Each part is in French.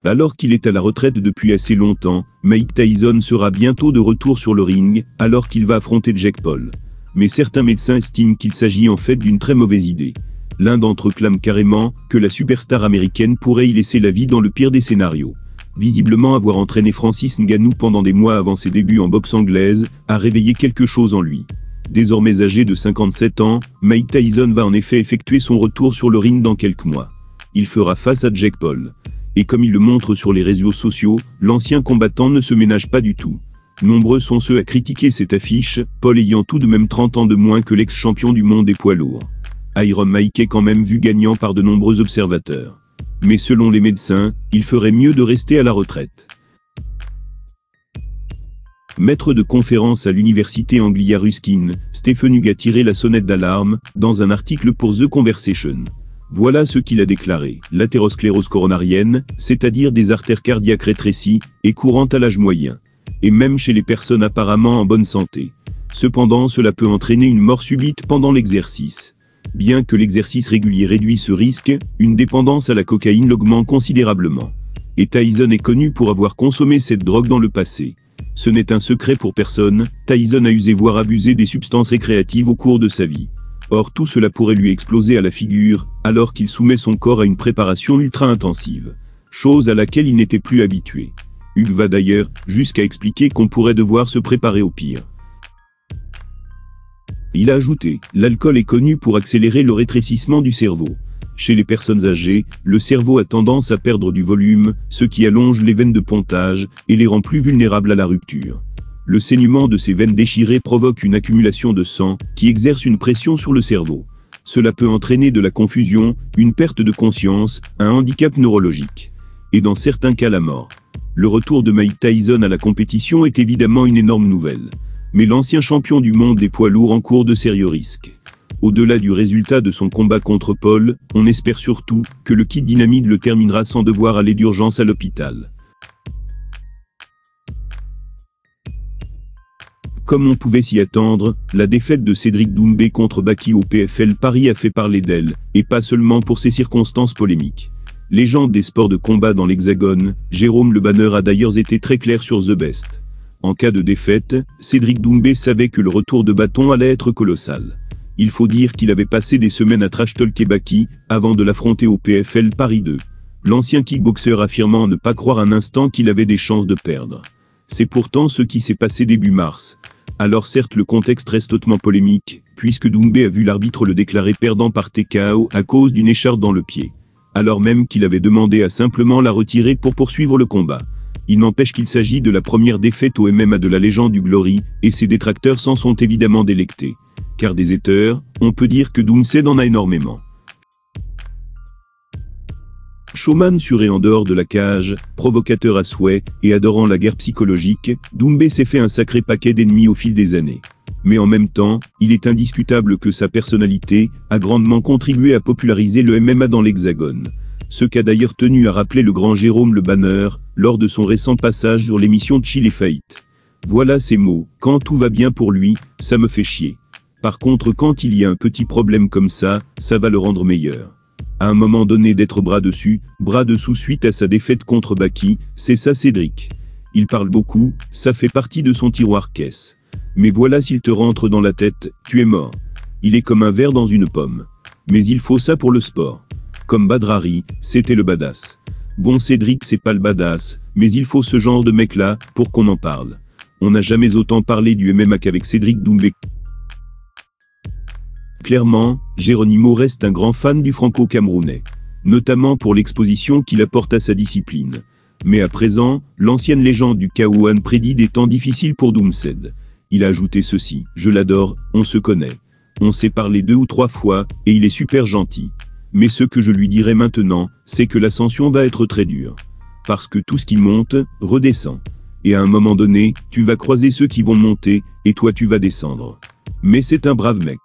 Alors qu'il est à la retraite depuis assez longtemps, Mike Tyson sera bientôt de retour sur le ring, alors qu'il va affronter Jake Paul. Mais certains médecins estiment qu'il s'agit en fait d'une très mauvaise idée. L'un d'entre eux clame carrément que la superstar américaine pourrait y laisser la vie dans le pire des scénarios. Visiblement avoir entraîné Francis Ngannou pendant des mois avant ses débuts en boxe anglaise, a réveillé quelque chose en lui. Désormais âgé de 57 ans, Mike Tyson va en effet effectuer son retour sur le ring dans quelques mois. Il fera face à Jake Paul. Et comme il le montre sur les réseaux sociaux, l'ancien combattant ne se ménage pas du tout. Nombreux sont ceux à critiquer cette affiche, Paul ayant tout de même 30 ans de moins que l'ex-champion du monde des poids lourds. Iron Mike est quand même vu gagnant par de nombreux observateurs. Mais selon les médecins, il ferait mieux de rester à la retraite. Maître de conférence à l'université Anglia Ruskin, Stephen Hughes a tiré la sonnette d'alarme, dans un article pour The Conversation. Voilà ce qu'il a déclaré. L'athérosclérose coronarienne, c'est-à-dire des artères cardiaques rétrécies, est courante à l'âge moyen. Et même chez les personnes apparemment en bonne santé. Cependant, cela peut entraîner une mort subite pendant l'exercice. Bien que l'exercice régulier réduise ce risque, une dépendance à la cocaïne l'augmente considérablement. Et Tyson est connu pour avoir consommé cette drogue dans le passé. Ce n'est un secret pour personne, Tyson a usé voire abusé des substances récréatives au cours de sa vie. Or tout cela pourrait lui exploser à la figure, alors qu'il soumet son corps à une préparation ultra-intensive. Chose à laquelle il n'était plus habitué. Hughes va d'ailleurs jusqu'à expliquer qu'on pourrait devoir se préparer au pire. Il a ajouté, l'alcool est connu pour accélérer le rétrécissement du cerveau. Chez les personnes âgées, le cerveau a tendance à perdre du volume, ce qui allonge les veines de pontage, et les rend plus vulnérables à la rupture. Le saignement de ces veines déchirées provoque une accumulation de sang, qui exerce une pression sur le cerveau. Cela peut entraîner de la confusion, une perte de conscience, un handicap neurologique. Et dans certains cas la mort. Le retour de Mike Tyson à la compétition est évidemment une énorme nouvelle. Mais l'ancien champion du monde des poids lourds encourt de sérieux risques. Au-delà du résultat de son combat contre Paul, on espère surtout que le Kid Dynamite le terminera sans devoir aller d'urgence à l'hôpital. Comme on pouvait s'y attendre, la défaite de Cédric Doumbé contre Baki au PFL Paris a fait parler d'elle, et pas seulement pour ses circonstances polémiques. Légende des sports de combat dans l'Hexagone, Jérôme Le Banner a d'ailleurs été très clair sur The Best. En cas de défaite, Cédric Doumbé savait que le retour de bâton allait être colossal. Il faut dire qu'il avait passé des semaines à trash-talker Baki, avant de l'affronter au PFL Paris 2. L'ancien kickboxer affirmant ne pas croire un instant qu'il avait des chances de perdre. C'est pourtant ce qui s'est passé début mars. Alors certes le contexte reste hautement polémique, puisque Doumbé a vu l'arbitre le déclarer perdant par TKO à cause d'une écharpe dans le pied. Alors même qu'il avait demandé à simplement la retirer pour poursuivre le combat. Il n'empêche qu'il s'agit de la première défaite au MMA de la légende du Glory, et ses détracteurs s'en sont évidemment délectés. Car des haters, on peut dire que Doumbé en a énormément. Showman sur et en dehors de la cage, provocateur à souhait, et adorant la guerre psychologique, Doumbé s'est fait un sacré paquet d'ennemis au fil des années. Mais en même temps, il est indiscutable que sa personnalité a grandement contribué à populariser le MMA dans l'Hexagone. Ce qu'a d'ailleurs tenu à rappeler le grand Jérôme Le Banner, lors de son récent passage sur l'émission Chill et Fight. Voilà ses mots, quand tout va bien pour lui, ça me fait chier. Par contre quand il y a un petit problème comme ça va le rendre meilleur. À un moment donné d'être bras dessus, bras dessous suite à sa défaite contre Baki, c'est ça Cédric. Il parle beaucoup, ça fait partie de son tiroir caisse. Mais voilà s'il te rentre dans la tête, tu es mort. Il est comme un ver dans une pomme. Mais il faut ça pour le sport. Comme Badrari, c'était le badass. Bon Cédric c'est pas le badass, mais il faut ce genre de mec là, pour qu'on en parle. On n'a jamais autant parlé du MMA qu'avec Cédric Doumbé. Clairement, Geronimo reste un grand fan du franco-camerounais. Notamment pour l'exposition qu'il apporte à sa discipline. Mais à présent, l'ancienne légende du K1 prédit des temps difficiles pour Doumbé. Il a ajouté ceci, je l'adore, on se connaît. On s'est parlé 2 ou 3 fois, et il est super gentil. Mais ce que je lui dirai maintenant, c'est que l'ascension va être très dure. Parce que tout ce qui monte, redescend. Et à un moment donné, tu vas croiser ceux qui vont monter, et toi tu vas descendre. Mais c'est un brave mec.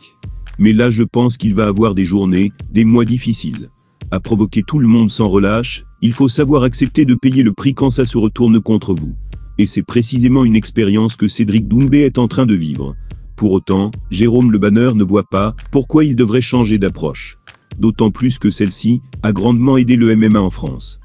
Mais là je pense qu'il va avoir des journées, des mois difficiles. À provoquer tout le monde sans relâche, il faut savoir accepter de payer le prix quand ça se retourne contre vous. Et c'est précisément une expérience que Cédric Doumbé est en train de vivre. Pour autant, Jérôme Le Banner ne voit pas pourquoi il devrait changer d'approche. D'autant plus que celle-ci a grandement aidé le MMA en France.